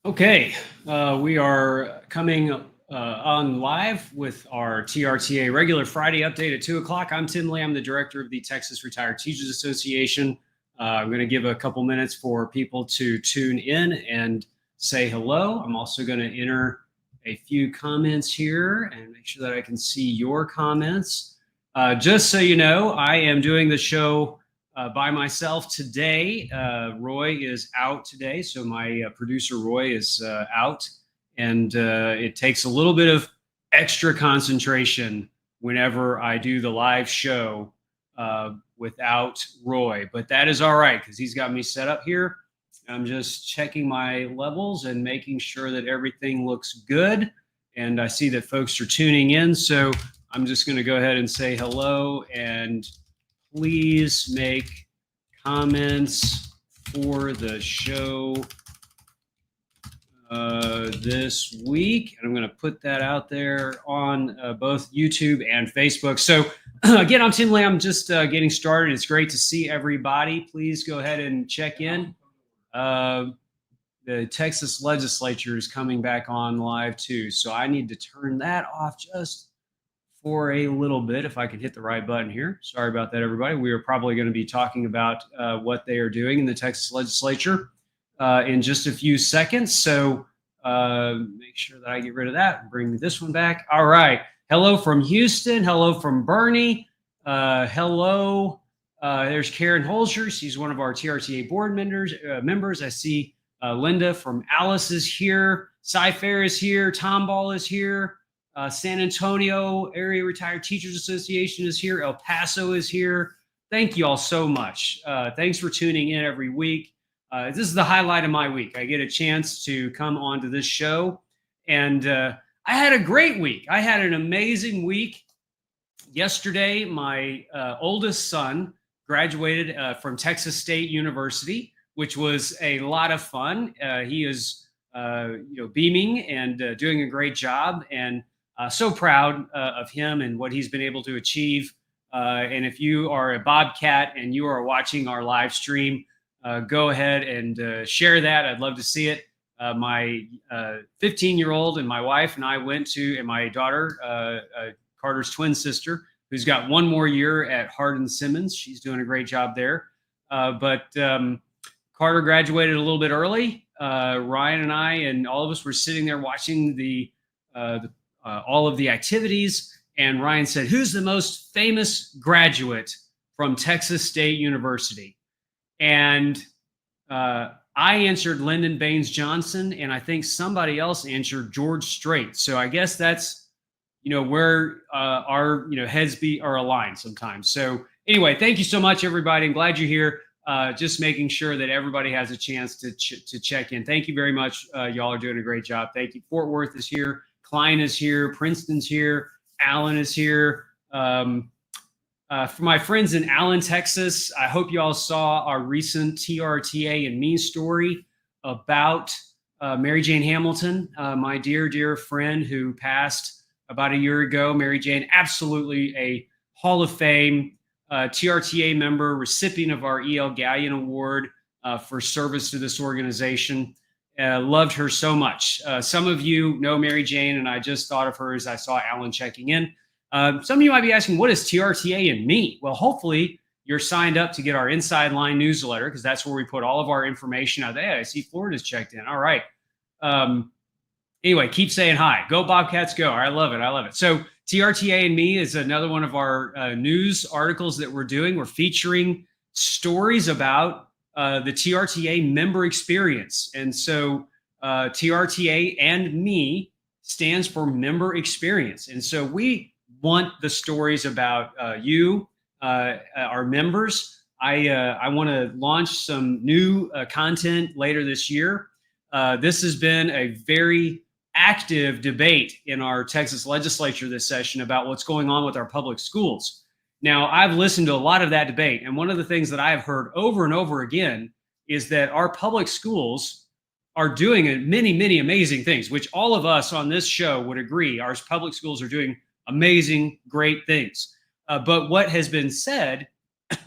Okay, we are coming on live with our TRTA regular Friday update at 2 o'clock. I'm Tim Lee. I'm the director of the Texas Retired Teachers Association. I'm going to give a couple minutes for people to tune in and say hello. I'm also going to enter a few comments here and make sure that I can see your comments. Just so you know, I am doing the show by myself today. Roy is out today, so my producer Roy is out, and it takes a little bit of extra concentration whenever I do the live show without Roy. But that is all right because he's got me set up here. I'm just checking my levels and making sure that everything looks good. And I see that folks are tuning in, so I'm just going to go ahead and say hello and please make comments for the show this week. And I'm going to put that out there on both YouTube and Facebook. So again, I'm Tim Lee. I'm just getting started. It's great to see everybody. Please go ahead and check in. The Texas legislature is coming back on live too. So I need to turn that off just for a little bit, if I could hit the right button here. Sorry about that, everybody. We are probably going to be talking about what they are doing in the Texas legislature in just a few seconds. So make sure that I get rid of that and bring this one back. All right. Hello from Houston. Hello from Bernie. Hello. There's Karen Holzer. She's one of our TRTA board members. I see Linda from Alice is here. Cy Fair is here. Tom Ball is here. San Antonio Area Retired Teachers Association is here. El Paso is here. Thank you all so much. Thanks for tuning in every week. This is the highlight of my week. I get a chance to come onto this show. And I had a great week. I had an amazing week. Yesterday, my oldest son graduated from Texas State University, which was a lot of fun. He is beaming and doing a great job. And so proud of him and what he's been able to achieve. And if you are a Bobcat and you are watching our live stream, go ahead and share that. I'd love to see it. My 15-year-old and my wife and I went to, and my daughter, Carter's twin sister, who's got one more year at Hardin-Simmons. She's doing a great job there. But Carter graduated a little bit early. Ryan and I and all of us were sitting there watching all of the activities, and Ryan said, "Who's the most famous graduate from Texas State University?" And I answered Lyndon Baines Johnson, and I think somebody else answered George Strait. So I guess that's where our heads are aligned sometimes. So anyway, thank you so much, everybody. I'm glad you're here. Just making sure that everybody has a chance to check in. Thank you very much. Y'all are doing a great job. Thank you. Fort Worth is here. Klein is here. Princeton's here. Allen is here. For my friends in Allen, Texas, I hope you all saw our recent TRTA and me story about Mary Jane Hamilton, my dear, dear friend who passed about a year ago. Mary Jane, absolutely a Hall of Fame TRTA member, recipient of our E.L. Gallion Award for service to this organization. Loved her so much. Some of you know Mary Jane, and I just thought of her as I saw Alan checking in. Some of you might be asking, what is TRTA and me? Well, hopefully you're signed up to get our Inside Line newsletter, because that's where we put all of our information out there. I see Florida's checked in. All right. Anyway, keep saying hi. Go Bobcats, go. I love it. I love it. So TRTA and me is another one of our news articles that we're doing. We're featuring stories about the TRTA member experience. And so TRTA and me stands for member experience. And so we want the stories about you, our members. I want to launch some new content later this year. This has been a very active debate in our Texas legislature this session about what's going on with our public schools. Now, I've listened to a lot of that debate, and one of the things that I've heard over and over again is that our public schools are doing many, many amazing things, which all of us on this show would agree. Our public schools are doing amazing, great things. But what has been said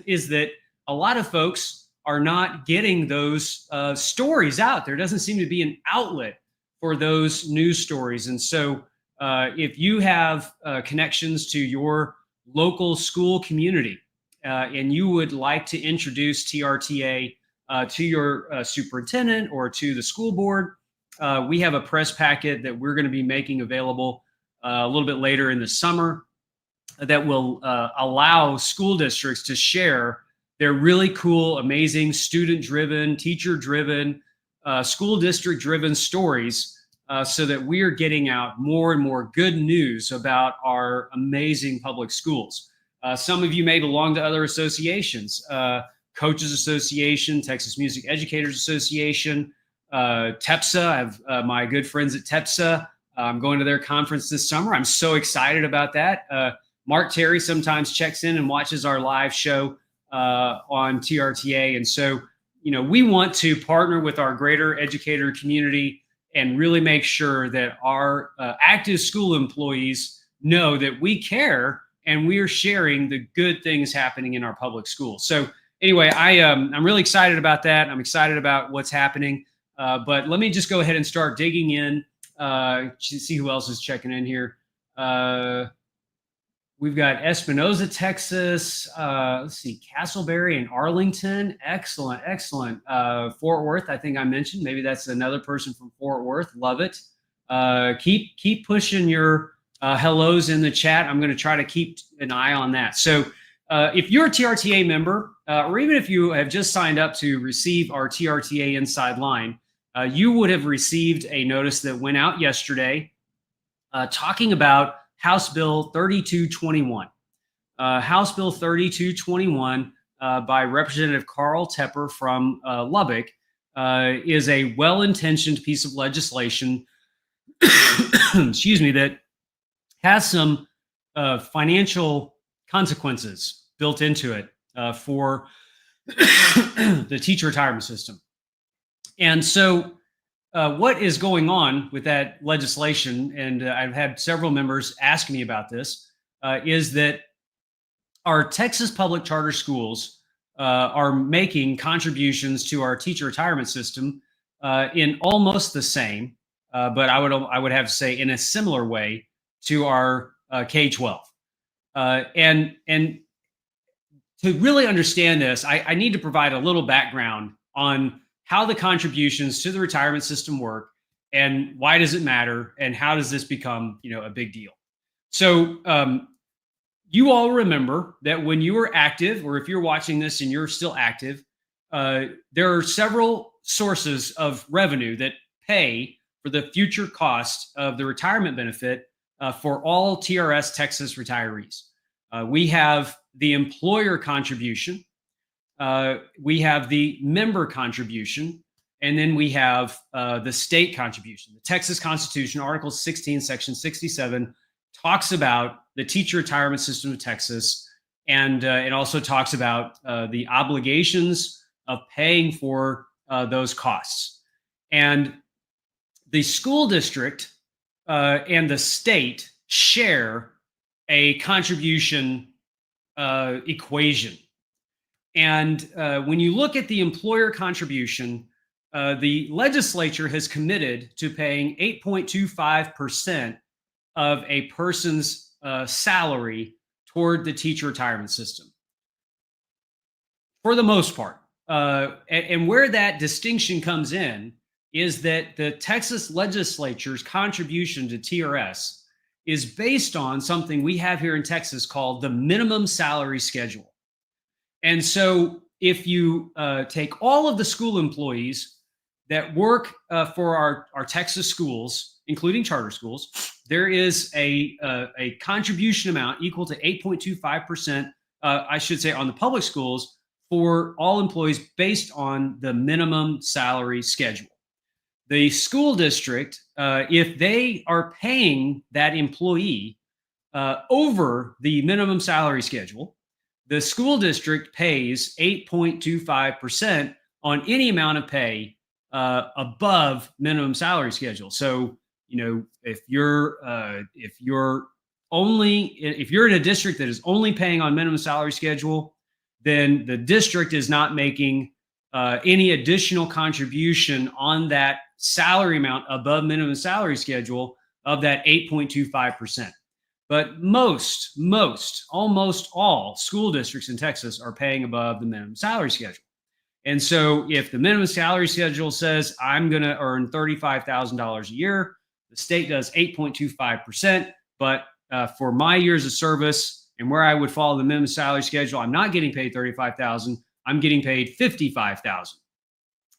is that a lot of folks are not getting those stories out. There doesn't seem to be an outlet for those news stories. And so if you have connections to your local school community and you would like to introduce TRTA to your superintendent or to the school board, we have a press packet that we're going to be making available a little bit later in the summer that will allow school districts to share their really cool, amazing, student-driven, teacher-driven, school district-driven stories so that we are getting out more and more good news about our amazing public schools. Some of you may belong to other associations, Coaches Association, Texas Music Educators Association, TEPSA. I have my good friends at TEPSA. I'm going to their conference this summer. I'm so excited about that. Mark Terry sometimes checks in and watches our live show on TRTA. And so, we want to partner with our greater educator community and really make sure that our active school employees know that we care and we are sharing the good things happening in our public schools. So anyway, I'm really excited about that. I'm excited about what's happening. But let me just go ahead and start digging in. See who else is checking in here. We've got Espinosa, Texas. Let's see, Castleberry and Arlington. Excellent, excellent. Fort Worth, I think I mentioned. Maybe that's another person from Fort Worth. Love it. Keep pushing your hellos in the chat. I'm going to try to keep an eye on that. So if you're a TRTA member, or even if you have just signed up to receive our TRTA Inside Line, you would have received a notice that went out yesterday talking about House Bill 3221. House Bill 3221 by Representative Carl Tepper from Lubbock is a well-intentioned piece of legislation, excuse me, that has some financial consequences built into it for the teacher retirement system. And so what is going on with that legislation, and I've had several members ask me about this, is that our Texas public charter schools are making contributions to our teacher retirement system in almost the same, but I would have to say in a similar way to our K-12. And to really understand this, I need to provide a little background on how the contributions to the retirement system work and why does it matter and how does this become, a big deal. So you all remember that when you were active, or if you're watching this and you're still active, there are several sources of revenue that pay for the future cost of the retirement benefit for all TRS Texas retirees. We have the employer contribution. We have the member contribution, and then we have the state contribution. The Texas Constitution, Article 16, Section 67, talks about the teacher retirement system of Texas, and it also talks about the obligations of paying for those costs. And the school district and the state share a contribution equation. And when you look at the employer contribution, the legislature has committed to paying 8.25% of a person's salary toward the teacher retirement system, for the most part. And where that distinction comes in is that the Texas legislature's contribution to TRS is based on something we have here in Texas called the minimum salary schedule. And so if you take all of the school employees that work for our Texas schools, including charter schools, there is a contribution amount equal to 8.25%, I should say, on the public schools for all employees based on the minimum salary schedule. The school district, if they are paying that employee over the minimum salary schedule, the school district pays 8.25% on any amount of pay above minimum salary schedule. So, if you're in a district that is only paying on minimum salary schedule, then the district is not making any additional contribution on that salary amount above minimum salary schedule of that 8.25%. But almost all school districts in Texas are paying above the minimum salary schedule. And so if the minimum salary schedule says I'm going to earn $35,000 a year, the state does 8.25%. But for my years of service and where I would follow the minimum salary schedule, I'm not getting paid $35,000. I'm getting paid $55,000.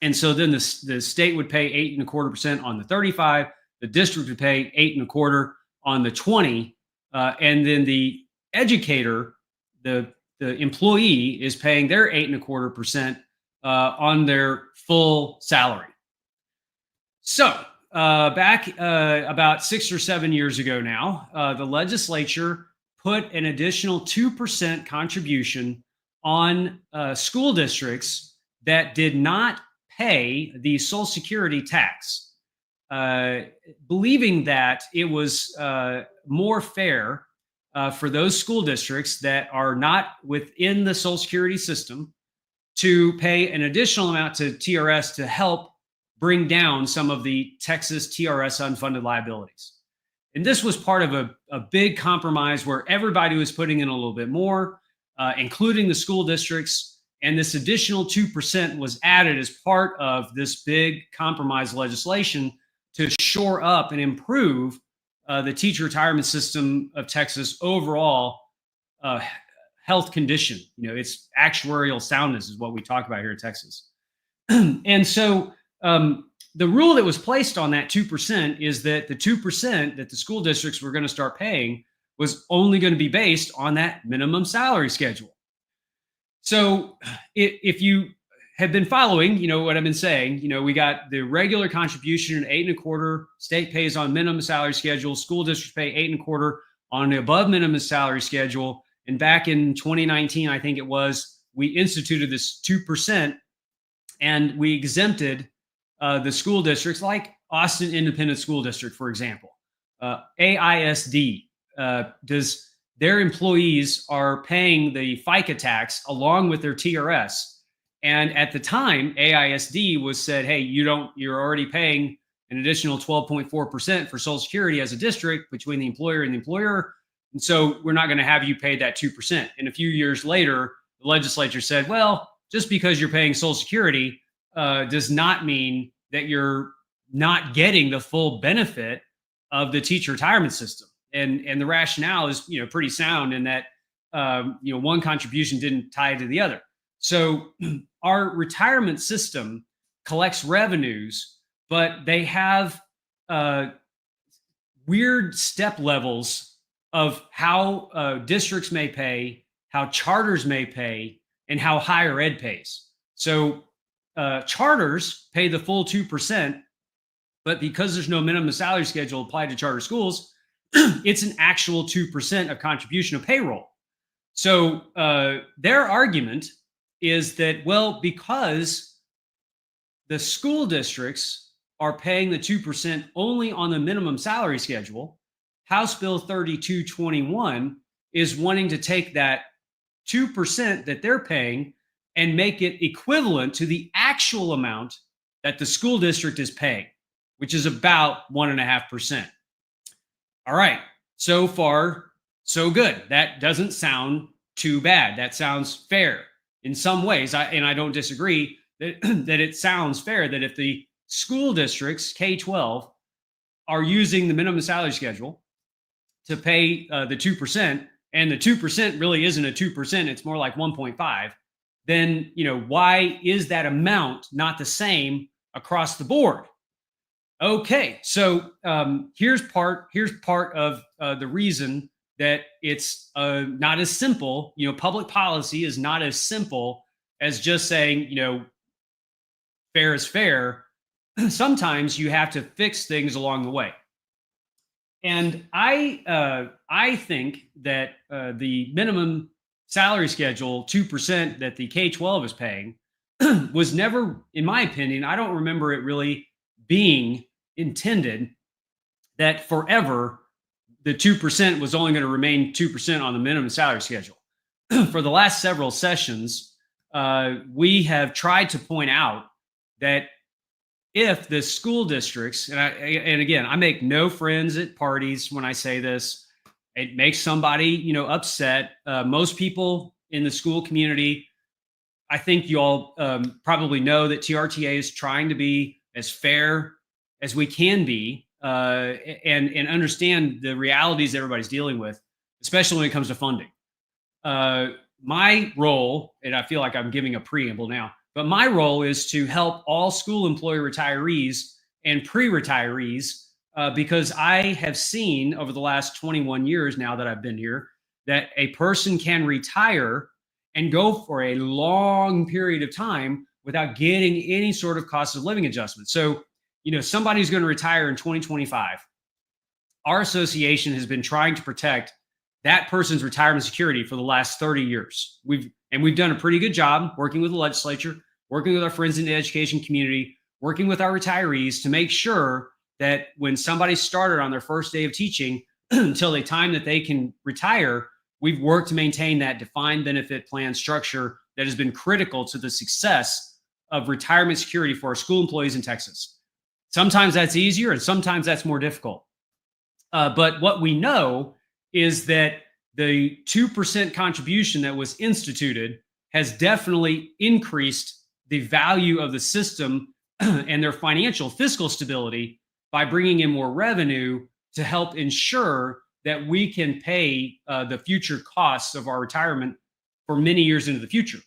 And so then the state would pay 8.25% on the 35. The district would pay 8.25% on the 20. And then the educator, the employee, is paying their 8.25% on their full salary. So back about 6 or 7 years ago now, the legislature put an additional 2% contribution on school districts that did not pay the Social Security tax, believing that it was more fair for those school districts that are not within the Social Security system to pay an additional amount to TRS to help bring down some of the Texas TRS unfunded liabilities. And this was part of a big compromise where everybody was putting in a little bit more, including the school districts. And this additional 2% was added as part of this big compromise legislation to shore up and improve the teacher retirement system of Texas overall health condition. Its actuarial soundness is what we talk about here in Texas. And so the rule that was placed on that 2% is that the 2% that the school districts were going to start paying was only going to be based on that minimum salary schedule. So if you have been following, what I've been saying, we got the regular contribution at 8.25%, state pays on minimum salary schedule, school districts pay 8.25% on the above minimum salary schedule. And back in 2019, I think it was, we instituted this 2% and we exempted the school districts like Austin Independent School District, for example. AISD, their employees are paying the FICA tax along with their TRS. And at the time, AISD was said, hey, you're already paying an additional 12.4% for Social Security as a district between the employer and the employer. And so we're not going to have you pay that 2%. And a few years later, the legislature said, well, just because you're paying Social Security does not mean that you're not getting the full benefit of the teacher retirement system. And the rationale is, pretty sound in that, one contribution didn't tie to the other. So our retirement system collects revenues, but they have weird step levels of how districts may pay, how charters may pay, and how higher ed pays. So charters pay the full 2%, but because there's no minimum salary schedule applied to charter schools, it's an actual 2% of contribution of payroll. So their argument is that, well, because the school districts are paying the 2% only on the minimum salary schedule, House Bill 3221 is wanting to take that 2% that they're paying and make it equivalent to the actual amount that the school district is paying, which is about 1.5%. All right. So far, so good. That doesn't sound too bad. That sounds fair in some ways. I don't disagree that it sounds fair that if the school districts, K-12, are using the minimum salary schedule to pay the 2%, and the 2% really isn't a 2%, it's more like 1.5, then, why is that amount not the same across the board? Okay, so here's part of the reason that it's not as simple. Public policy is not as simple as just saying, fair is fair. Sometimes you have to fix things along the way. And I think that the minimum salary schedule, 2% that the K-12 is paying, was never, in my opinion, I don't remember it really being intended that forever the 2% was only going to remain 2% on the minimum salary schedule. For the last several sessions, we have tried to point out that if the school districts, and again, I make no friends at parties when I say this, it makes somebody, upset. Most people in the school community, I think you all probably know that TRTA is trying to be as fair as we can be, and understand the realities everybody's dealing with, especially when it comes to funding. Uh, my role, and I feel like I'm giving a preamble now, but my role is to help all school employee retirees and pre-retirees, because I have seen over the last 21 years now that I've been here that a person can retire and go for a long period of time without getting any sort of cost of living adjustment. So, somebody's going to retire in 2025. Our association has been trying to protect that person's retirement security for the last 30 years. We've done a pretty good job working with the legislature, working with our friends in the education community, working with our retirees to make sure that when somebody started on their first day of teaching until the time that they can retire, we've worked to maintain that defined benefit plan structure that has been critical to the success of retirement security for our school employees in Texas. Sometimes that's easier and sometimes that's more difficult. But what we know is that the 2% contribution that was instituted has definitely increased the value of the system and their financial fiscal stability by bringing in more revenue to help ensure that we can pay the future costs of our retirement for many years into the future.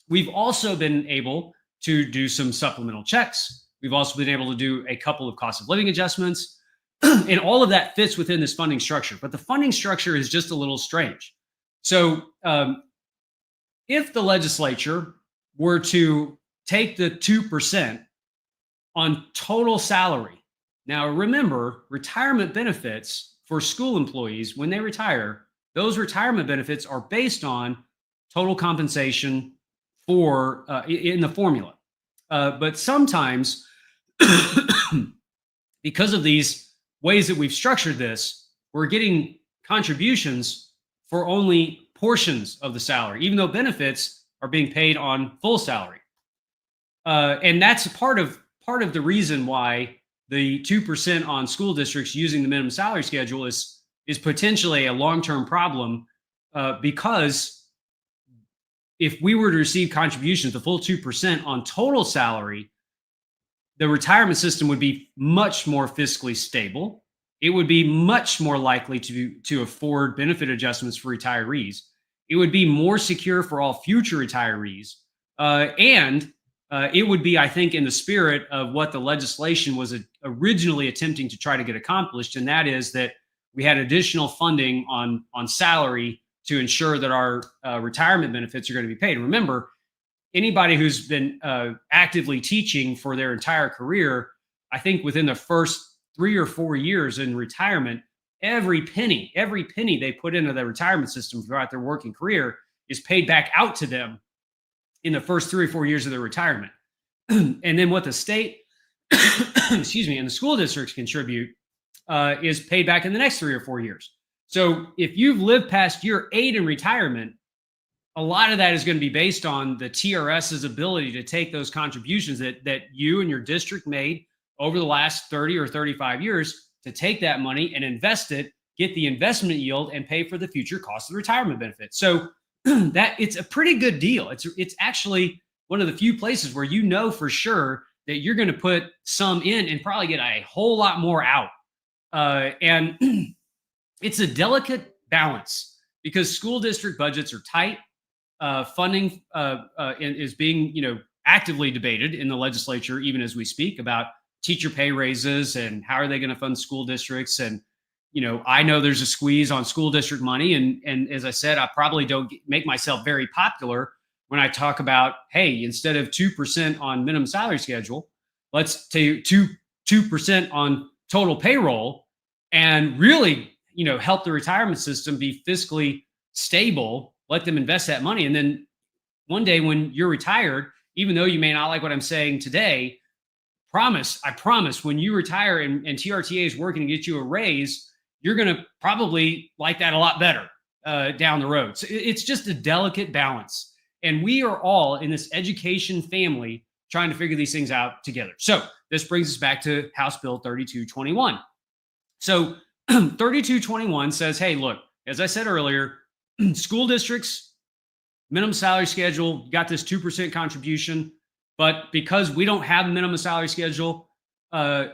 We've also been able to do some supplemental checks. We've also been able to do a couple of cost of living adjustments. And all of that fits within this funding structure. But the funding structure is just a little strange. So if the legislature were to take the 2% on total salary, now remember, retirement benefits for school employees, when they retire, those retirement benefits are based on total compensation for in the formula. But sometimes, because of these ways that we've structured this, we're getting contributions for only portions of the salary, even though benefits are being paid on full salary. And that's part of the reason why the 2% on school districts using the minimum salary schedule is potentially a long-term problem, because if we were to receive contributions, the full 2% on total salary, the retirement system would be much more fiscally stable. It would be much more likely to afford benefit adjustments for retirees. It would be more secure for all future retirees. And it would be, I think, in the spirit of what the legislation was originally attempting to try to get accomplished. And that is that we had additional funding on salary to ensure that our retirement benefits are going to be paid. And remember, anybody who's been actively teaching for their entire career, I think within the first 3 or 4 years in retirement, every penny they put into the retirement system throughout their working career is paid back out to them in the first 3 or 4 years of their retirement. And then what the state, excuse me, and the school districts contribute is paid back in the next 3 or 4 years. So if you've lived past year 8 in retirement, a lot of that is going to be based on the TRS's ability to take those contributions that you and your district made over the last 30 or 35 years, to take that money and invest it, get the investment yield, and pay for the future cost of the retirement benefit. So that it's a pretty good deal. It's actually one of the few places where you know for sure that you're going to put some in and probably get a whole lot more out. And it's a delicate balance because school district budgets are tight. Funding is being, actively debated in the legislature, even as we speak, about teacher pay raises and how are they going to fund school districts. And, I know there's a squeeze on school district money. And as I said, I probably don't make myself very popular when I talk about, hey, instead of 2% on minimum salary schedule, let's take 2% on total payroll and really, help the retirement system be fiscally stable, let them invest that money. And then one day when you're retired, even though you may not like what I'm saying today, I promise when you retire and TRTA is working to get you a raise, you're going to probably like that a lot better down the road. So it's just a delicate balance. And we are all in this education family trying to figure these things out together. So this brings us back to House Bill 3221. So 3221 says, hey, look, as I said earlier, school districts, minimum salary schedule, got this 2% contribution. But because we don't have a minimum salary schedule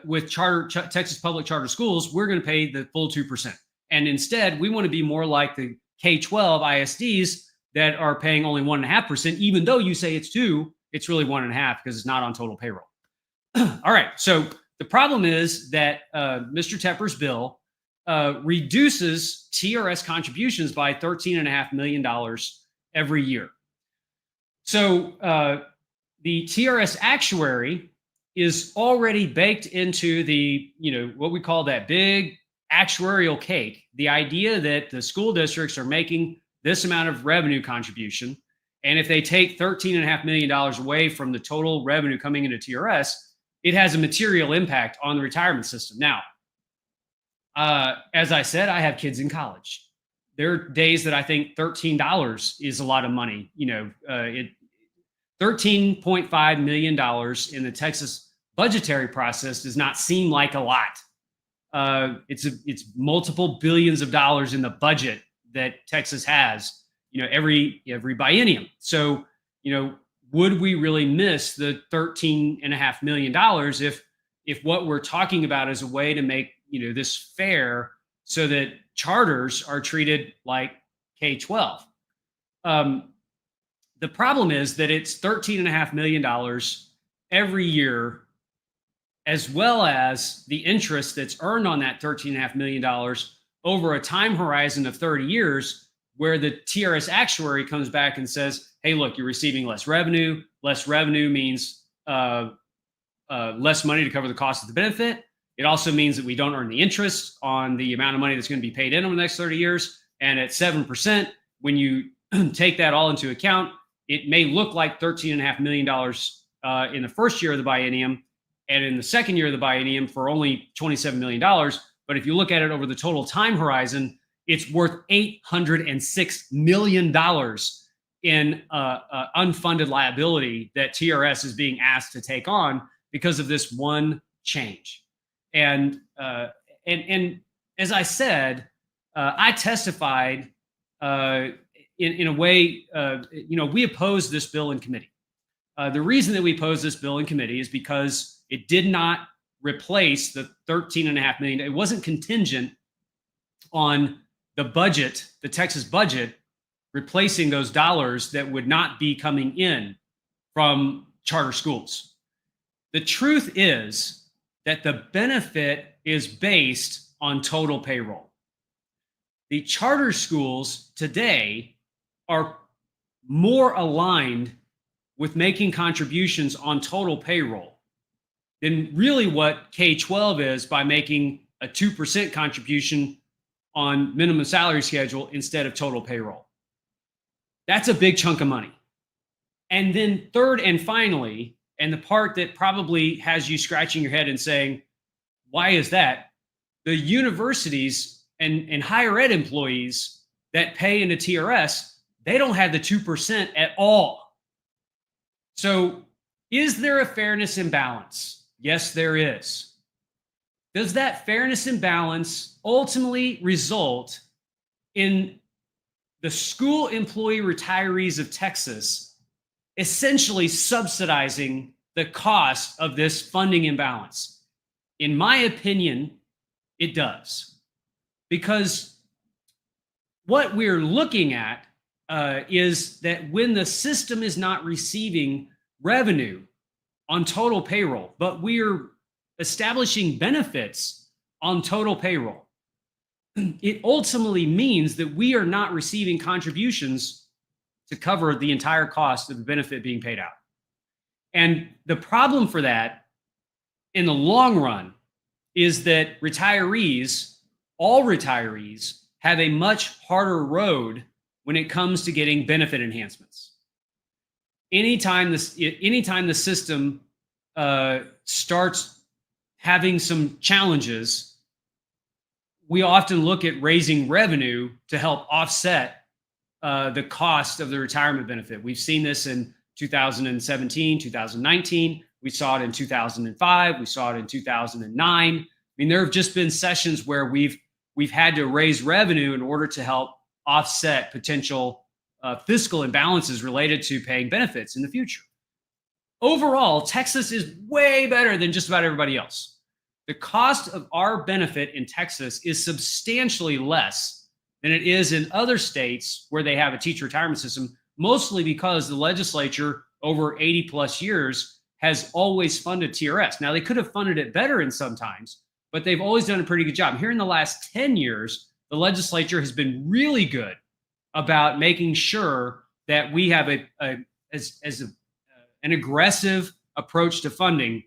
with Texas public charter schools, we're going to pay the full 2%. And instead, we want to be more like the K-12 ISDs that are paying only 1.5%, even though you say it's 2%, it's really 1.5% because it's not on total payroll. All right. So the problem is that Mr. Tepper's bill reduces TRS contributions by $13.5 million every year. So the TRS actuary is already baked into the, what we call that big actuarial cake. The idea that the school districts are making this amount of revenue contribution. And if they take $13.5 million away from the total revenue coming into TRS, it has a material impact on the retirement system. Now, as I said, I have kids in college. There are days that I think $13 is a lot of money. $13.5 million in the Texas budgetary process does not seem like a lot. It's multiple billions of dollars in the budget that Texas has, every biennium. So, would we really miss the $13.5 million if what we're talking about is a way to make this fair so that charters are treated like K-12? The problem is that it's $13.5 million every year, as well as the interest that's earned on that $13.5 million over a time horizon of 30 years, where the TRS actuary comes back and says, hey, look, you're receiving less revenue. Less revenue means less money to cover the cost of the benefit. It also means that we don't earn the interest on the amount of money that's going to be paid in over the next 30 years. And at 7%, when you take that all into account, it may look like $13.5 million in the first year of the biennium, and in the second year of the biennium for only $27 million. But if you look at it over the total time horizon, it's worth $806 million in unfunded liability that TRS is being asked to take on because of this one change. And as I said, I testified in a way. We opposed this bill in committee. The reason that we opposed this bill in committee is because it did not replace the $13.5 million. It wasn't contingent on the budget, the Texas budget, replacing those dollars that would not be coming in from charter schools. The truth is that the benefit is based on total payroll. The charter schools today are more aligned with making contributions on total payroll than really what K-12 is by making a 2% contribution on minimum salary schedule instead of total payroll. That's a big chunk of money. And then third and finally, and the part that probably has you scratching your head and saying, why is that? The universities and higher ed employees that pay into TRS, they don't have the 2% at all. So is there a fairness imbalance? Yes, there is. Does that fairness imbalance ultimately result in the school employee retirees of Texas essentially subsidizing the cost of this funding imbalance? In my opinion, it does. Because what we're looking at is that when the system is not receiving revenue on total payroll, but we're establishing benefits on total payroll, it ultimately means that we are not receiving contributions to cover the entire cost of the benefit being paid out. And the problem for that in the long run is that retirees, all retirees, have a much harder road when it comes to getting benefit enhancements. Anytime the system starts having some challenges, we often look at raising revenue to help offset the cost of the retirement benefit. We've seen this in 2017, 2019. We saw it in 2005. We saw it in 2009. I mean, there have just been sessions where we've had to raise revenue in order to help offset potential fiscal imbalances related to paying benefits in the future. Overall, Texas is way better than just about everybody else. The cost of our benefit in Texas is substantially less than it is in other states where they have a teacher retirement system, mostly because the legislature over 80 plus years has always funded TRS. Now, they could have funded it better in some times, but they've always done a pretty good job. Here in the last 10 years, the legislature has been really good about making sure that we have an aggressive approach to funding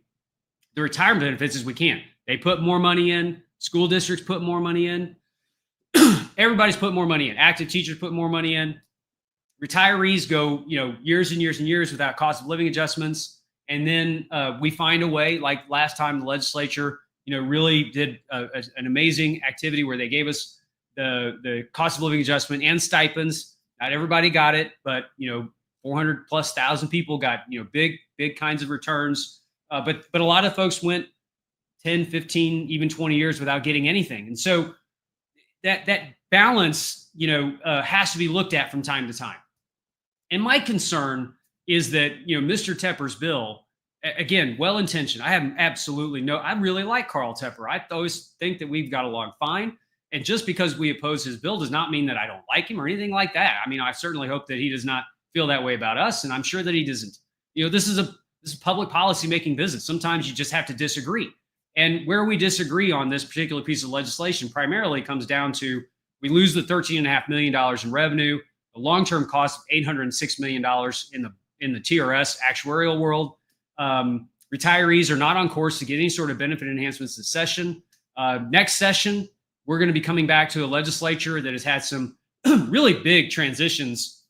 the retirement benefits as we can. They put more money in, school districts put more money in, everybody's put more money in, active teachers put more money in, retirees go, years and years and years without cost of living adjustments. And then we find a way, like last time the legislature, really did an amazing activity where they gave us the cost of living adjustment and stipends. Not everybody got it, but 400,000+ people got big kinds of returns. But a lot of folks went 10, 15, even 20 years without getting anything. And so that balance, has to be looked at from time to time. And my concern is that, Mr. Tepper's bill, again, well-intentioned. I really like Carl Tepper. I always think that we've got along fine. And just because we oppose his bill does not mean that I don't like him or anything like that. I mean, I certainly hope that he does not feel that way about us. And I'm sure that he doesn't. This is public policy making business. Sometimes you just have to disagree. And where we disagree on this particular piece of legislation primarily comes down to we lose the $13.5 million in revenue, the long-term cost of $806 million in the TRS actuarial world. Retirees are not on course to get any sort of benefit enhancements this session. Next session, we're going to be coming back to a legislature that has had some really big transitions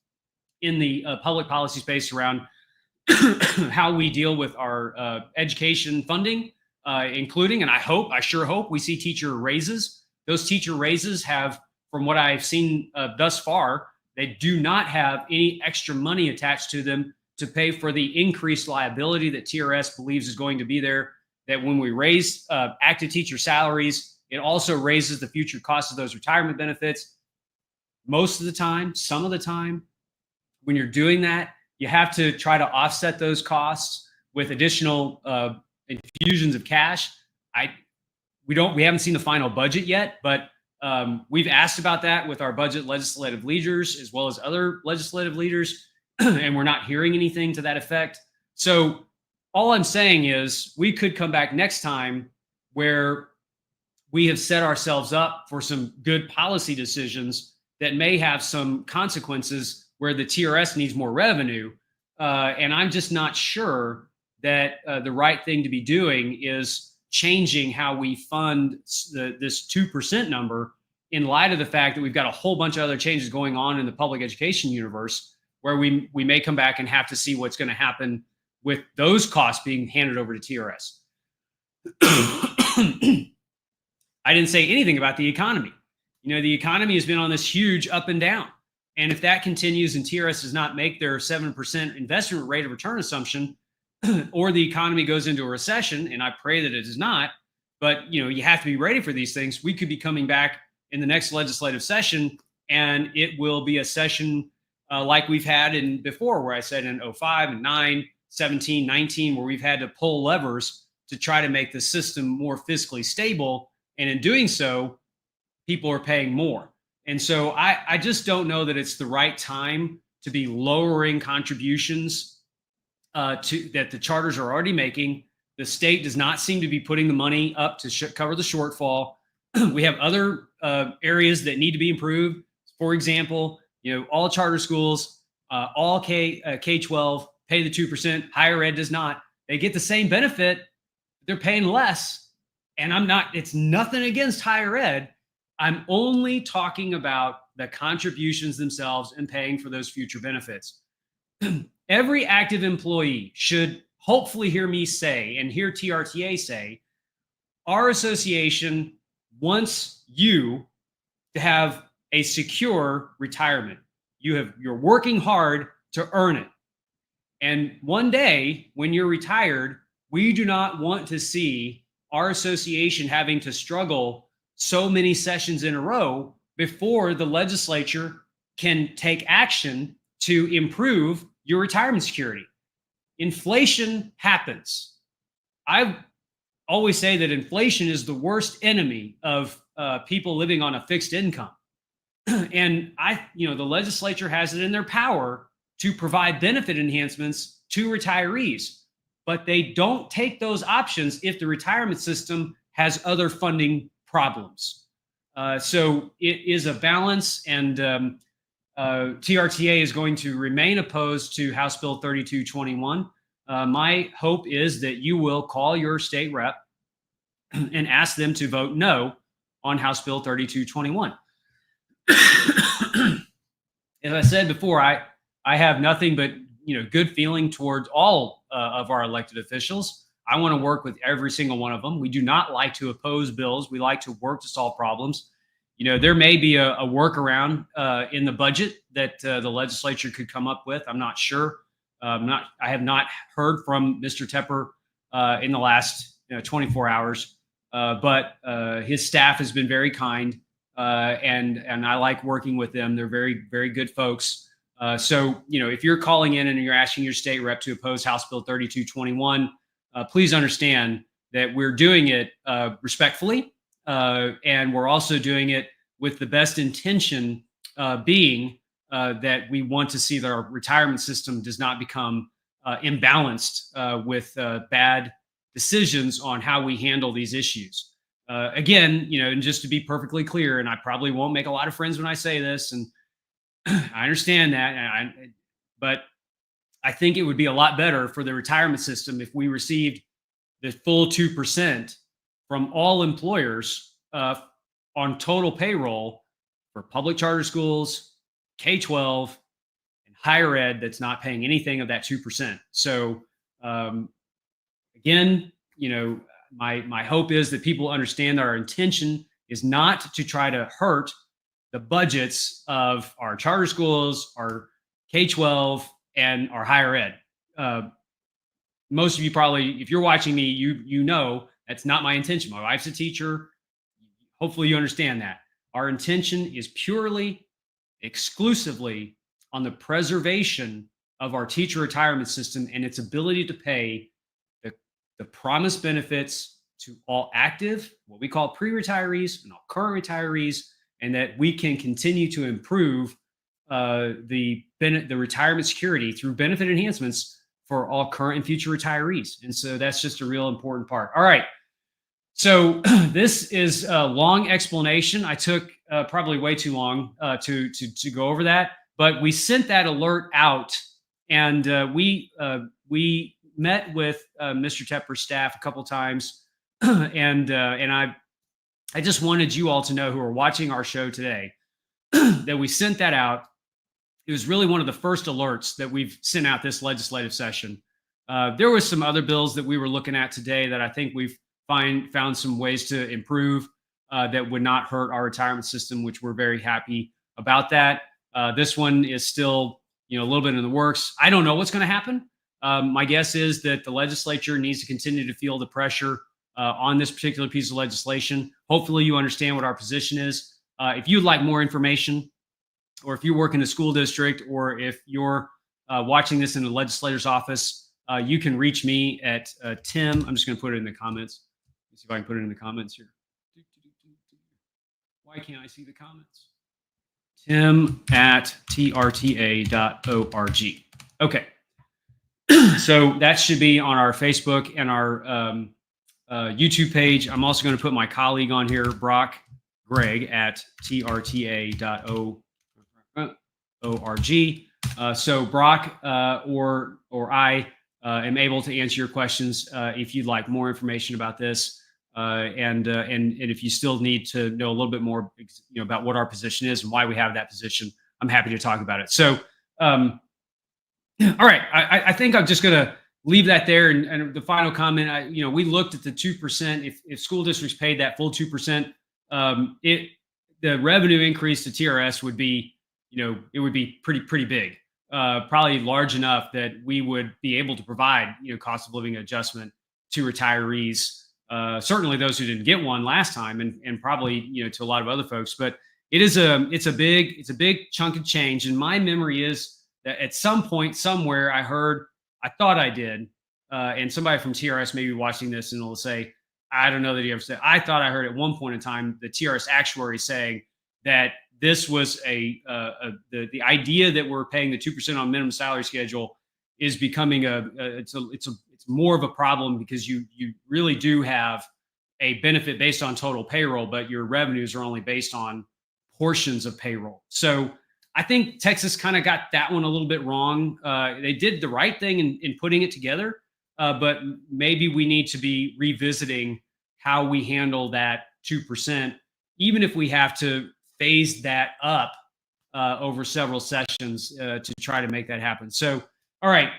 in the public policy space around how we deal with our education funding, including, and I sure hope we see teacher raises. Those teacher raises have, from what I've seen thus far, they do not have any extra money attached to them to pay for the increased liability that TRS believes is going to be there. That when we raise active teacher salaries, it also raises the future cost of those retirement benefits. Most of the time, some of the time, when you're doing that, you have to try to offset those costs with additional infusions of cash. We haven't seen the final budget yet, but we've asked about that with our budget legislative leaders as well as other legislative leaders, and we're not hearing anything to that effect. So all I'm saying is we could come back next time where we have set ourselves up for some good policy decisions that may have some consequences where the TRS needs more revenue. And I'm just not sure that the right thing to be doing is changing how we fund this 2% number in light of the fact that we've got a whole bunch of other changes going on in the public education universe where we may come back and have to see what's going to happen with those costs being handed over to TRS. I didn't say anything about the economy. The economy has been on this huge up and down. And if that continues and TRS does not make their 7% investment rate of return assumption, or the economy goes into a recession, and I pray that it does not, but you have to be ready for these things. We could be coming back in the next legislative session, and it will be a session like we've had in before, where I said in 05 and 9, 17, 19, where we've had to pull levers to try to make the system more fiscally stable. And in doing so, people are paying more. And so I just don't know that it's the right time to be lowering contributions that the charters are already making. The state does not seem to be putting the money up to cover the shortfall. We have other areas that need to be improved. For example, all charter schools, all K-12 pay the 2%. Higher ed does not. They get the same benefit. They're paying less. And it's nothing against higher ed. I'm only talking about the contributions themselves and paying for those future benefits. Every active employee should hopefully hear me say and hear TRTA say, our association wants you to have a secure retirement. You're working hard to earn it. And one day when you're retired, we do not want to see our association having to struggle so many sessions in a row before the legislature can take action to improve your retirement security. Inflation happens. I always say that inflation is the worst enemy of people living on a fixed income. And the legislature has it in their power to provide benefit enhancements to retirees, but they don't take those options if the retirement system has other funding problems. So it is a balance, and TRTA is going to remain opposed to House Bill 3221. My hope is that you will call your state rep and ask them to vote no on House Bill 3221. As I said before, I have nothing but good feeling towards all of our elected officials. I want to work with every single one of them. We do not like to oppose bills. We like to work to solve problems. There may be a workaround in the budget that the legislature could come up with. I'm not sure. I have not heard from Mr. Tepper in the last 24 hours, but his staff has been very kind, and I like working with them. They're very, very good folks. So if you're calling in and you're asking your state rep to oppose House Bill 3221, please understand that we're doing it respectfully, and we're also doing it with the best intention being that we want to see that our retirement system does not become imbalanced with bad decisions on how we handle these issues. Again, and just to be perfectly clear, and I probably won't make a lot of friends when I say this, and I understand that, but I think it would be a lot better for the retirement system if we received the full 2% from all employers on total payroll for public charter schools, K-12, and higher ed that's not paying anything of that 2%. So again, my hope is that people understand that our intention is not to try to hurt the budgets of our charter schools, our K-12, and our higher ed. Most of you probably, if you're watching me, you know that's not my intention. My wife's a teacher. Hopefully you understand that. Our intention is purely, exclusively on the preservation of our teacher retirement system and its ability to pay the promised benefits to all active, what we call pre-retirees, and all current retirees, and that we can continue to improve the retirement security through benefit enhancements for all current and future retirees. And so that's just a real important part. All right. So this is a long explanation. I took probably way too long to go over that, but we sent that alert out, and we met with Mr. Tepper's staff a couple times, and I just wanted you all to know who are watching our show today that we sent that out. It was really one of the first alerts that we've sent out this legislative session. There was some other bills that we were looking at today that I think we've found some ways to improve that would not hurt our retirement system, which we're very happy about that. This one is still, a little bit in the works. I don't know what's going to happen. My guess is that the legislature needs to continue to feel the pressure on this particular piece of legislation. Hopefully you understand what our position is. If you'd like more information, or if you work in a school district, or if you're watching this in the legislator's office, you can reach me at Tim. I'm just going to put it in the comments. Let's see if I can put it in the comments here. Why can't I see the comments? Tim@trta.org. Okay. So that should be on our Facebook and our YouTube page. I'm also going to put my colleague on here, Brock Gregg, at trta.org. So Brock or I am able to answer your questions if you'd like more information about this, and if you still need to know a little bit more, about what our position is and why we have that position. I'm happy to talk about it. So, all right, I think I'm just going to leave that there. And the final comment, we looked at the 2%. If school districts paid that full 2%, the revenue increase to TRS would be it would be pretty big, probably large enough that we would be able to provide, cost of living adjustment to retirees. Certainly those who didn't get one last time, and probably, to a lot of other folks. But it's a big chunk of change. And my memory is that at some point somewhere I thought I did, and somebody from TRS may be watching this and will say, I don't know that he ever said. I thought I heard at one point in time the TRS actuary saying that this was the idea that we're paying the 2% on minimum salary schedule is becoming it's more of a problem, because you really do have a benefit based on total payroll, but your revenues are only based on portions of payroll. So I think Texas kind of got that one a little bit wrong. They did the right thing in putting it together, but maybe we need to be revisiting how we handle that 2%, even if we have to phase that up over several sessions to try to make that happen. So, all right,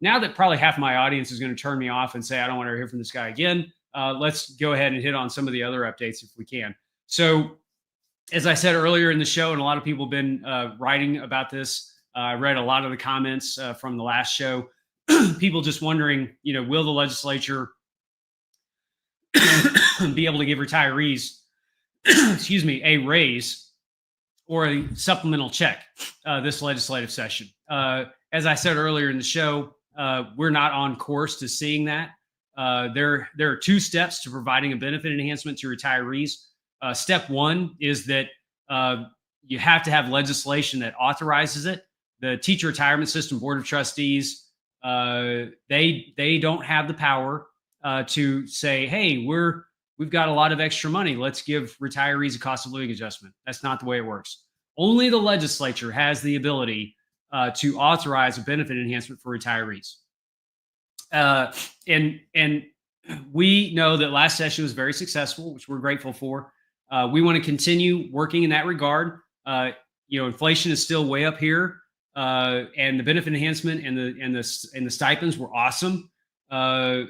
now that probably half of my audience is going to turn me off and say, I don't want to hear from this guy again, let's go ahead and hit on some of the other updates if we can. So, as I said earlier in the show, and a lot of people have been writing about this, I read a lot of the comments from the last show. People just wondering, will the legislature be able to give retirees, excuse me, a raise or a supplemental check this legislative session? As I said earlier in the show, we're not on course to seeing that. There are two steps to providing a benefit enhancement to retirees. Step one is that you have to have legislation that authorizes it. The Teacher Retirement System Board of Trustees, they don't have the power to say, hey, we've got a lot of extra money, let's give retirees a cost of living adjustment. That's not the way it works. Only the legislature has the ability to authorize a benefit enhancement for retirees. And we know that last session was very successful, which we're grateful for. We want to continue working in that regard. Inflation is still way up here, and the benefit enhancement and the stipends were awesome. I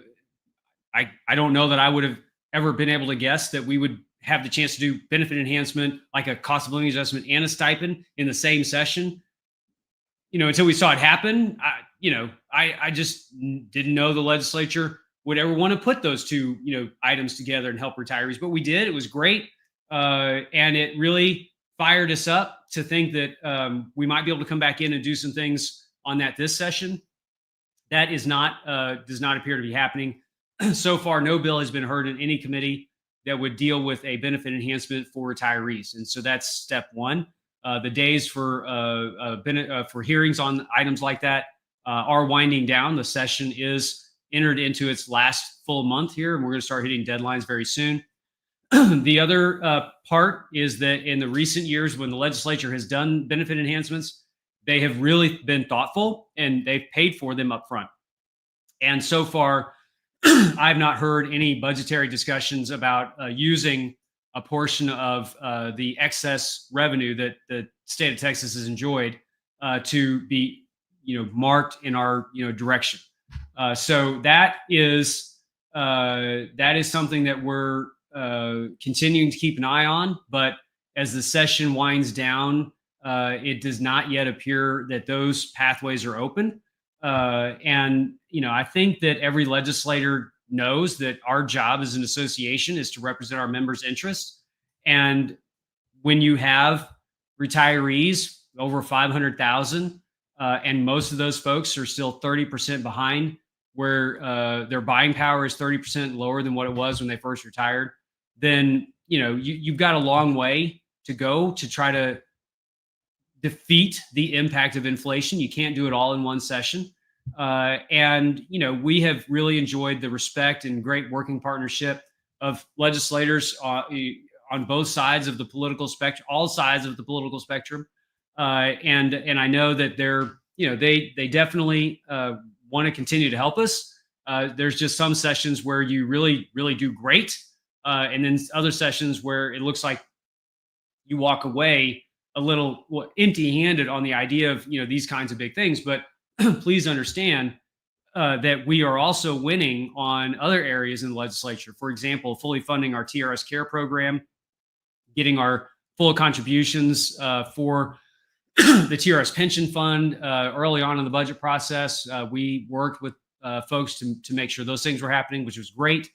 don't know that I would have ever been able to guess that we would have the chance to do benefit enhancement, like a cost of living adjustment and a stipend in the same session. Until we saw it happen, I just didn't know the legislature would ever want to put those two, items together and help retirees. But we did. It was great. And it really fired us up to think that we might be able to come back in and do some things on that this session. That does not appear to be happening. So far, no bill has been heard in any committee that would deal with a benefit enhancement for retirees. And so that's step one. The days for hearings on items like that are winding down. The session is entered into its last full month here, and we're going to start hitting deadlines very soon. The other part is that in the recent years, when the legislature has done benefit enhancements, they have really been thoughtful and they've paid for them up front. And so far, I've not heard any budgetary discussions about using a portion of the excess revenue that the state of Texas has enjoyed to be, marked in our, direction. So that is something that we're continuing to keep an eye on. But as the session winds down, it does not yet appear that those pathways are open. And I think that every legislator knows that our job as an association is to represent our members' interests. And when you have retirees over 500,000, and most of those folks are still 30% behind, where their buying power is 30% lower than what it was when they first retired, then you've got a long way to go to try to defeat the impact of inflation. You can't do it all in one session. And we have really enjoyed the respect and great working partnership of legislators on both sides of the political spectrum, all sides of the political spectrum. And I know that they definitely want to continue to help us. There's just some sessions where you really, really do great. And then other sessions where it looks like you walk away a little empty-handed on the idea of, these kinds of big things. But please understand that we are also winning on other areas in the legislature. For example, fully funding our TRS care program, getting our full contributions for the TRS pension fund early on in the budget process. We worked with folks to make sure those things were happening, which was great.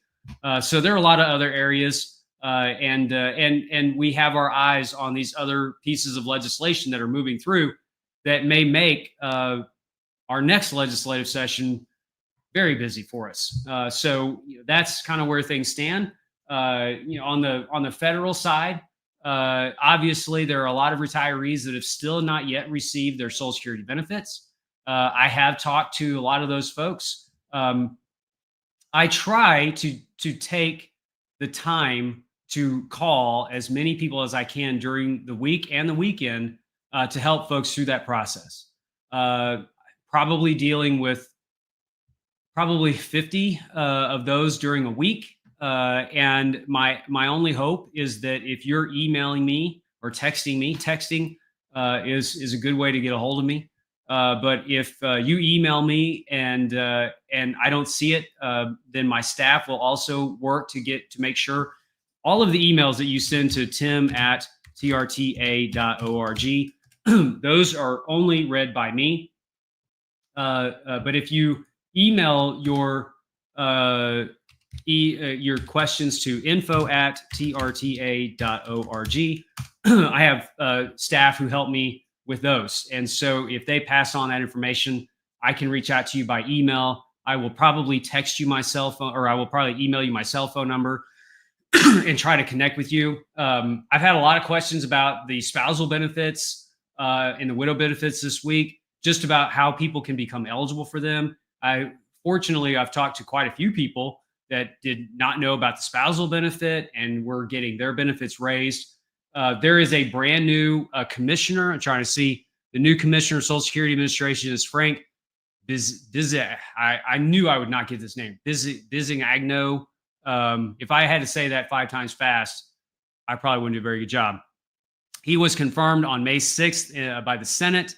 So there are a lot of other areas, and we have our eyes on these other pieces of legislation that are moving through that may make our next legislative session very busy for us. So that's kind of where things stand. On the federal side, obviously there are a lot of retirees that have still not yet received their Social Security benefits. I have talked to a lot of those folks. I try to take the time to call as many people as I can during the week and the weekend to help folks through that process. Uh, Probably dealing with probably 50 of those during a week. And my only hope is that if you're emailing me or texting me, texting is a good way to get a hold of me. But if you email me and I don't see it, then my staff will also work to make sure all of the emails that you send to tim@trta.org, those are only read by me. But if you email your questions to info@trta.org, I have staff who help me with those. And so if they pass on that information, I can reach out to you by email. I will probably text you my cell phone, or I will probably email you my cell phone number and try to connect with you. I've had a lot of questions about the spousal benefits and the widow benefits this week, just about how people can become eligible for them. Fortunately, I've talked to quite a few people that did not know about the spousal benefit and were getting their benefits raised. There is a brand new commissioner. I'm trying to see the new commissioner of Social Security Administration is Frank I knew I would not get this name. Bizingagno. If I had to say that 5 times fast, I probably wouldn't do a very good job. He was confirmed on May 6th by the Senate.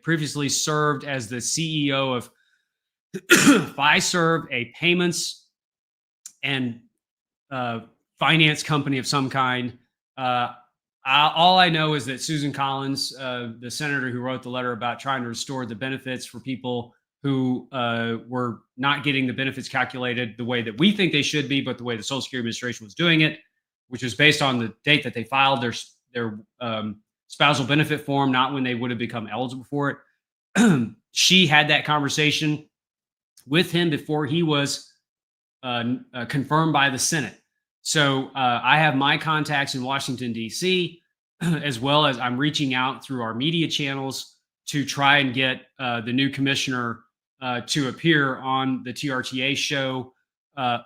Previously served as the CEO of Fiserv, a payments and finance company of some kind. All I know is that Susan Collins, the senator who wrote the letter about trying to restore the benefits for people who were not getting the benefits calculated the way that we think they should be, but the way the Social Security Administration was doing it, which was based on the date that they filed their spousal benefit form, not when they would have become eligible for it. She had that conversation with him before he was confirmed by the Senate. So I have my contacts in Washington, D.C., as well as I'm reaching out through our media channels to try and get the new commissioner to appear on the TRTA show.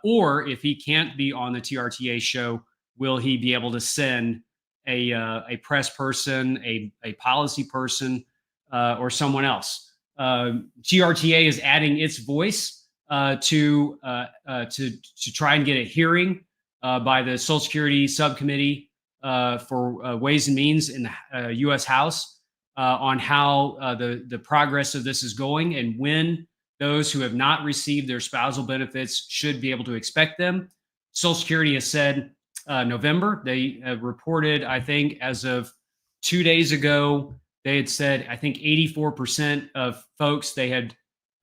Or if he can't be on the TRTA show, will he be able to send a press person, a policy person, or someone else? TRTA is adding its voice to try and get a hearing by the Social Security Subcommittee for Ways and Means in the U.S. House on how the progress of this is going and when those who have not received their spousal benefits should be able to expect them. Social Security has said November. They reported, I think, as of 2 days ago, they had said, I think 84% of folks they had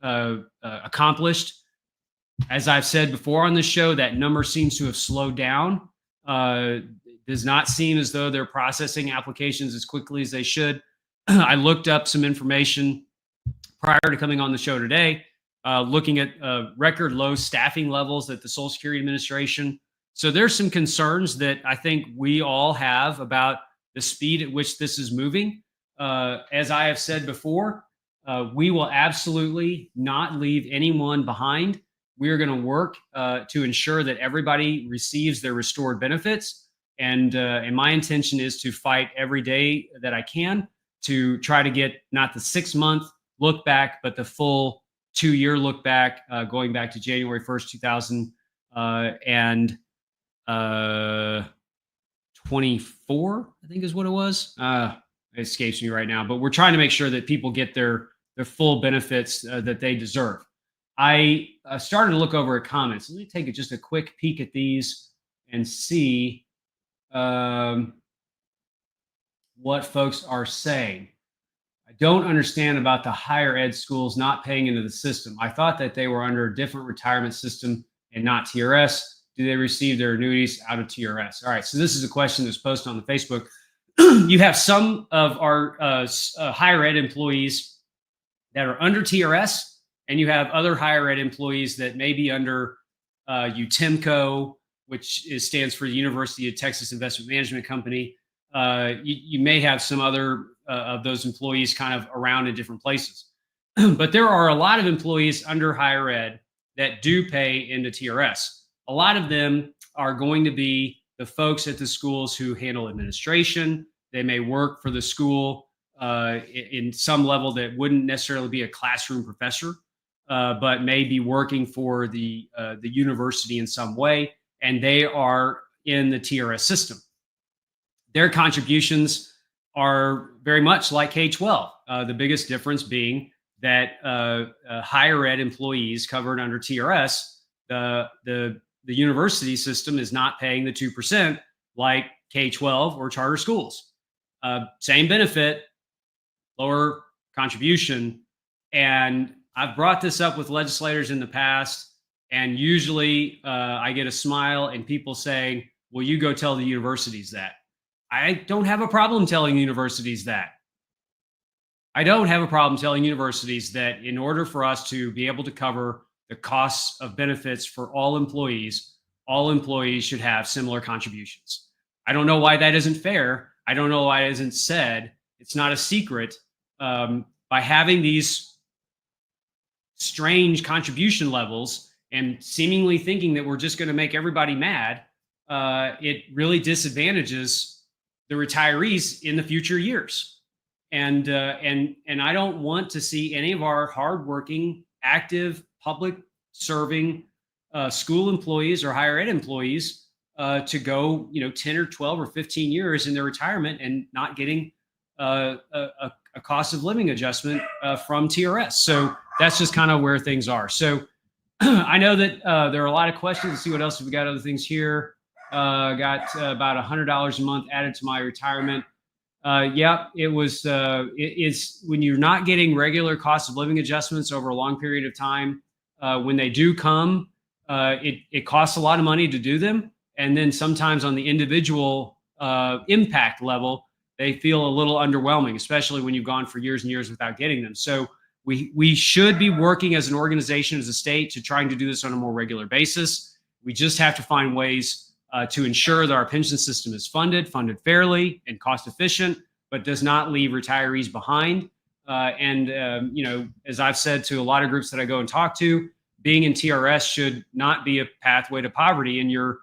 accomplished. As I've said before on this show, that number seems to have slowed down. Does not seem as though they're processing applications as quickly as they should. I looked up some information prior to coming on the show today, looking at record low staffing levels at the Social Security Administration. So there's some concerns that I think we all have about the speed at which this is moving. As I have said before, we will absolutely not leave anyone behind. We are going to work to ensure that everybody receives their restored benefits. And my intention is to fight every day that I can to try to get not the 6-month look back, but the full 2-year look back, going back to January 1st, 2024, I think is what it was. It escapes me right now, but we're trying to make sure that people get their full benefits that they deserve. I started to look over at comments. Let me take just a quick peek at these and see. what folks are saying. I don't understand about the higher ed schools not paying into the system. I thought that they were under a different retirement system and not TRS. Do they receive their annuities out of TRS? All right. So this is a question that's posted on the Facebook. You have some of our higher ed employees that are under TRS, and you have other higher ed employees that may be under UTEMCO, which stands for the University of Texas Investment Management Company. You may have some other of those employees kind of around in different places. But there are a lot of employees under higher ed that do pay into TRS. A lot of them are going to be the folks at the schools who handle administration. They may work for the school in some level that wouldn't necessarily be a classroom professor, but may be working for the university in some way, and they are in the TRS system. Their contributions are very much like K-12. The biggest difference being that higher ed employees covered under TRS, the university system is not paying the 2% like K-12 or charter schools. Same benefit, lower contribution. And I've brought this up with legislators in the past, and usually I get a smile and people saying, well, you go tell the universities that. I don't have a problem telling universities that. I don't have a problem telling universities that in order for us to be able to cover the costs of benefits for all employees should have similar contributions. I don't know why that isn't fair. I don't know why it isn't said. It's not a secret. By having these strange contribution levels and seemingly thinking that we're just going to make everybody mad, it really disadvantages the retirees in the future years. And I don't want to see any of our hardworking, active, public serving school employees or higher ed employees to go, 10 or 12 or 15 years in their retirement and not getting a cost of living adjustment from TRS. So that's just kind of where things are. So I know that there are a lot of questions. Let's see what else we got. Other things here. Got about $100 a month added to my retirement. Yeah, it was. It's when you're not getting regular cost of living adjustments over a long period of time. When they do come, it costs a lot of money to do them, and then sometimes on the individual impact level, they feel a little underwhelming, especially when you've gone for years and years without getting them. So we should be working as an organization, as a state, to trying to do this on a more regular basis. We just have to find ways to ensure that our pension system is funded fairly and cost efficient, but does not leave retirees behind. As I've said to a lot of groups that I go and talk to, being in TRS should not be a pathway to poverty in your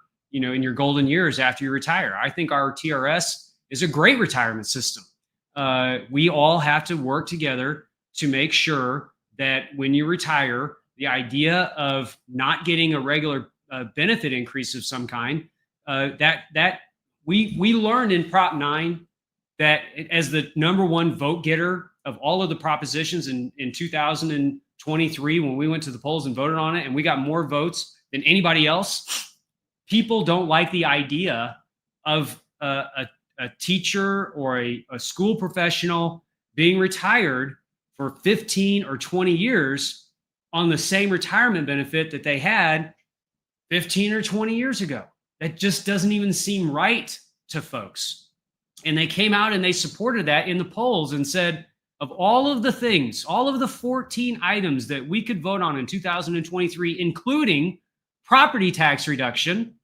golden years after you retire. I think our TRS is a great retirement system. We all have to work together to make sure that when you retire, the idea of not getting a regular benefit increase of some kind, that we learned in Prop 9 that as the number one vote getter of all of the propositions in 2023, when we went to the polls and voted on it, and we got more votes than anybody else, people don't like the idea of a teacher or a school professional being retired for 15 or 20 years on the same retirement benefit that they had 15 or 20 years ago. That just doesn't even seem right to folks. And they came out and they supported that in the polls and said, of all of the things, all of the 14 items that we could vote on in 2023, including property tax reduction,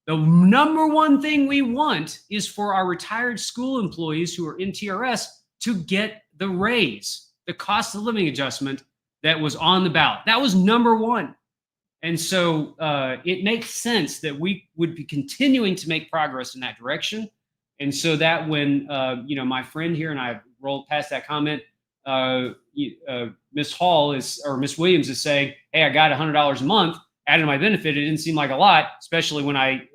the number one thing we want is for our retired school employees who are in TRS to get the raise, the cost of living adjustment that was on the ballot. That was number one. And so it makes sense that we would be continuing to make progress in that direction. And so that when, my friend here and I rolled past that comment, Miss Williams is saying, hey, I got $100 a month added to my benefit. It didn't seem like a lot, especially when I,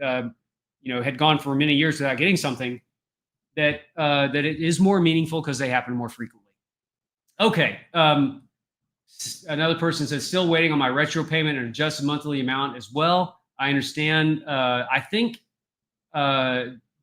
had gone for many years without getting something, that it is more meaningful because they happen more frequently. Okay. Another person says, still waiting on my retro payment and adjusted monthly amount as well. I understand. I think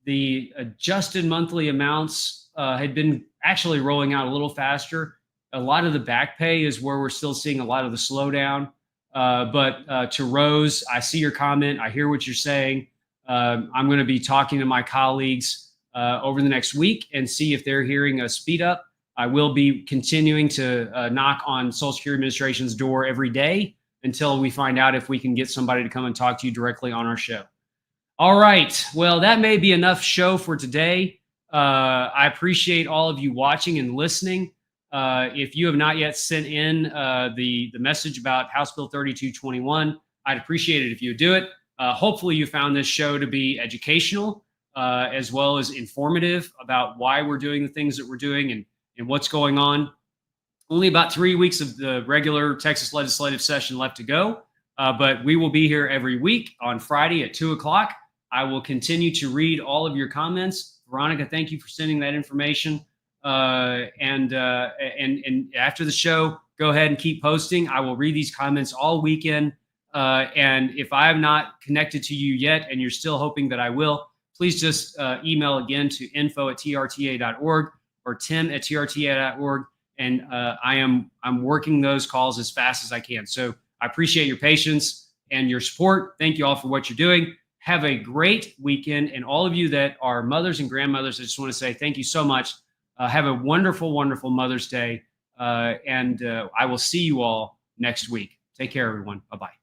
the adjusted monthly amounts had been actually rolling out a little faster. A lot of the back pay is where we're still seeing a lot of the slowdown. But to Rose, I see your comment. I hear what you're saying. I'm going to be talking to my colleagues over the next week and see if they're hearing a speed up. I will be continuing to knock on Social Security Administration's door every day until we find out if we can get somebody to come and talk to you directly on our show. All right. Well, that may be enough show for today. I appreciate all of you watching and listening. If you have not yet sent in the message about House Bill 3221, I'd appreciate it if you would do it. Hopefully you found this show to be educational as well as informative about why we're doing the things that we're doing and what's going on. Only about 3 weeks of the regular Texas legislative session left to go, but we will be here every week on Friday at 2 o'clock. I will continue to read all of your comments. Veronica, thank you for sending that information. And after the show, go ahead and keep posting. I will read these comments all weekend. And if I have not connected to you yet and you're still hoping that I will, please just email again to info@trta.org or tim@trta.org. And I'm working those calls as fast as I can. So I appreciate your patience and your support. Thank you all for what you're doing. Have a great weekend. And all of you that are mothers and grandmothers, I just want to say thank you so much. Have a wonderful, wonderful Mother's Day. And I will see you all next week. Take care, everyone. Bye-bye.